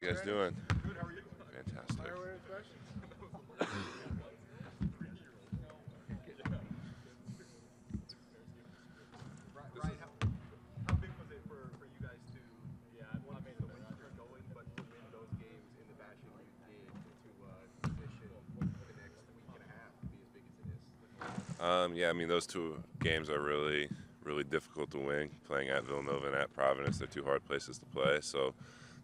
You guys doing? Good, how are you? Fantastic. Fire away with questions. Ryan, how big was it for you guys to want to the win streak going, but to win those games in the fashion you did to position the next week and a half to be as big as it is? Yeah, I mean those two games are really difficult to win. Playing at Villanova and at Providence, they're two hard places to play. So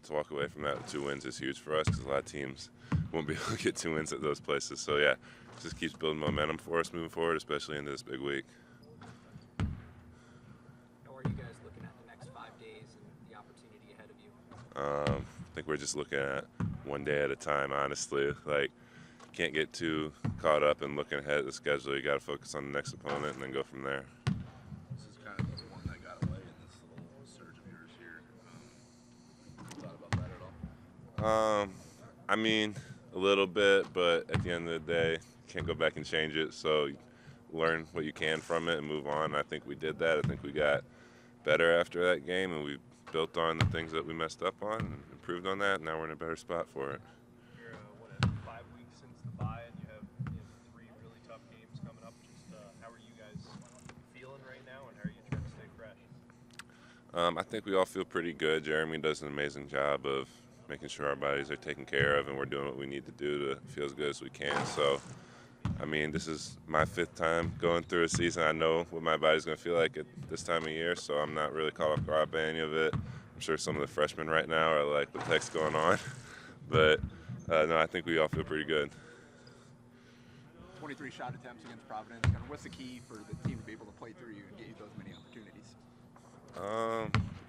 to walk away from that with 2 wins is huge for us because a lot of teams won't be able to get 2 wins at those places. So yeah, just keeps building momentum for us moving forward, especially into this big week. How are you guys looking at the next 5 days and the opportunity ahead of you? I think we're just looking at one day at a time, honestly. Like, can't get too caught up in looking ahead at the schedule. You got to focus on the next opponent and then go from there. This is kind of the one that got away in this little surge of yours here. Thought about that at all? I mean, a little bit, but at the end of the day, can't go back and change it. So learn what you can from it and move on. I think we did that. I think we got better after that game, and we built on the things that we messed up on and improved on that. And now we're in a better spot for it. You're 5 weeks since the bye, and you have 3 really tough games coming up. Just how are you guys feeling right now, and how are you trying to stay fresh? I think we all feel pretty good. Jeremy does an amazing job of making sure our bodies are taken care of, and we're doing what we need to do to feel as good as we can. So, I mean, this is my 5th time going through a season. I know what my body's going to feel like at this time of year, so I'm not really caught off guard by any of it. I'm sure some of the freshmen right now are like, what the heck's going on? But, no, I think we all feel pretty good. 23 shot attempts against Providence. Kind of what's the key for the team to be able to play through you and get you those many opportunities?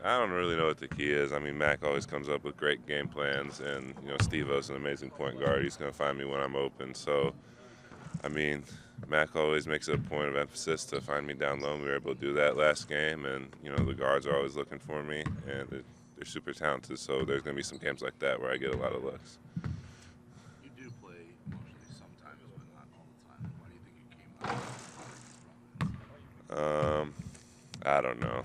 I don't really know what the key is. I mean, Mac always comes up with great game plans, and Steve-O's an amazing point guard. He's going to find me when I'm open. So, I mean, Mac always makes it a point of emphasis to find me down low. We were able to do that last game, and the guards are always looking for me, and they're super talented. So there's going to be some games like that where I get a lot of looks. You do play emotionally sometimes, but not all the time. Why do you think you came out of Providence? I don't know.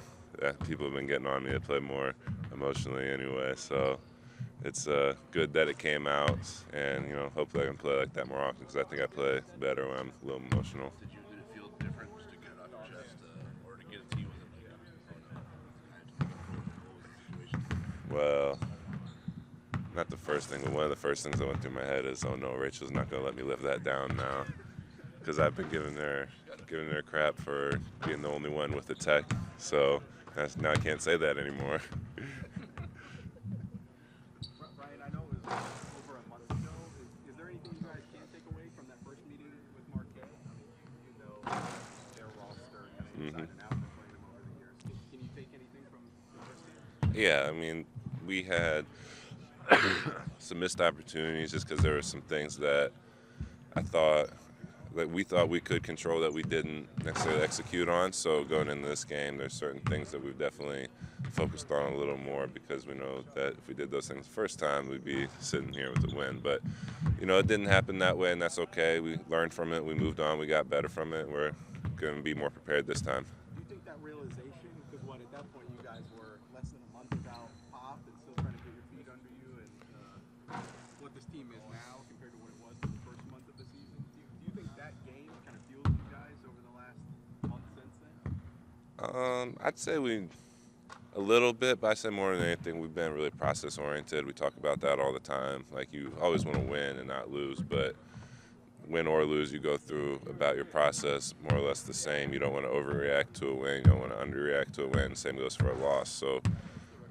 People have been getting on me to play more emotionally anyway, so it's good that it came out, and hopefully I can play like that more often because I think I play better when I'm a little emotional. Did it feel different just to get it off your chest, or to get a team with it? What was the situation? Well, not the first thing, but one of the first things that went through my head is, oh no, Rachel's not going to let me live that down now, because I've been giving her crap for being the only one with the tech, so now I can't say that anymore. Ryan, I know it was over a month ago. Is there anything you guys can take away from that first meeting with Marquette? I mean, you know their roster kind of inside and out, and playing them over the years. Can you take anything from the first game? Yeah, I mean, we had some missed opportunities just because there were some things that we thought we could control that we didn't necessarily execute on. So going into this game, there's certain things that we've definitely focused on a little more because we know that if we did those things the first time, we'd be sitting here with a win. But, it didn't happen that way, and that's okay. We learned from it. We moved on. We got better from it. We're going to be more prepared this time. Do you think that realization, because at that point you guys were less than a month without Pop and still trying to get your feet under you, and what this team is now compared to what it was in the first month of the season, do you think that game kind of fueled you guys over the last month since then? I'd say a little bit, but I say more than anything, we've been really process oriented. We talk about that all the time. Like, you always want to win and not lose, but win or lose, you go through about your process more or less the same. You don't want to overreact to a win. You don't want to underreact to a win. Same goes for a loss. So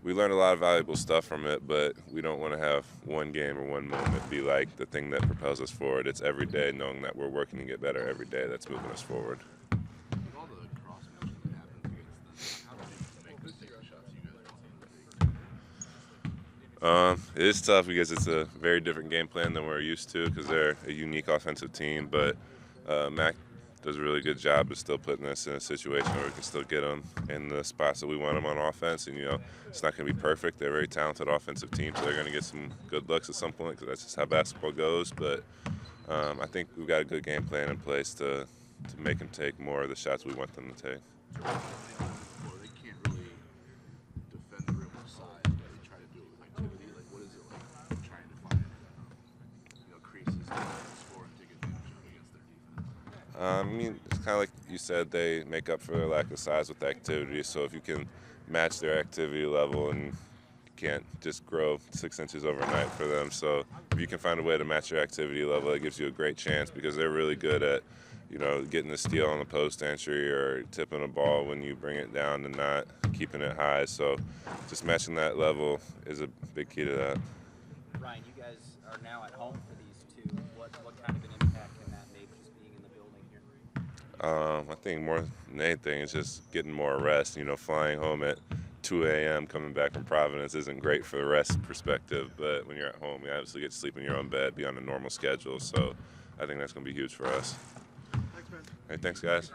we learned a lot of valuable stuff from it, but we don't want to have one game or one moment be like the thing that propels us forward. It's every day knowing that we're working to get better every day that's moving us forward. With all the cross-matching that happens against them, how did you make the take the shots you guys are taking? It is tough because it's a very different game plan than we're used to because they're a unique offensive team, but Mac does a really good job of still putting us in a situation where we can still get them in the spots that we want them on offense. And, it's not going to be perfect. They're a very talented offensive team, so they're going to get some good looks at some point because that's just how basketball goes. But I think we've got a good game plan in place to make them take more of the shots we want them to take. They can't really defend the rim with size, but they try to do it with activity. Like, what is it like I mean, it's kind of like you said, they make up for their lack of size with activity. So if you can match their activity level, and you can't just grow 6 inches overnight for them. So if you can find a way to match their activity level, it gives you a great chance because they're really good at, getting the steal on the post entry or tipping a ball when you bring it down and not keeping it high. So just matching that level is a big key to that. Ryan, you guys are now at home for these two. What kind of an impact can that make just being in the building here? I think more than anything, it's just getting more rest. Flying home at 2 a.m. coming back from Providence isn't great for the rest perspective, but when you're at home, you obviously get to sleep in your own bed, be on a normal schedule. So I think that's going to be huge for us. Thanks, man. Hey, thanks, guys.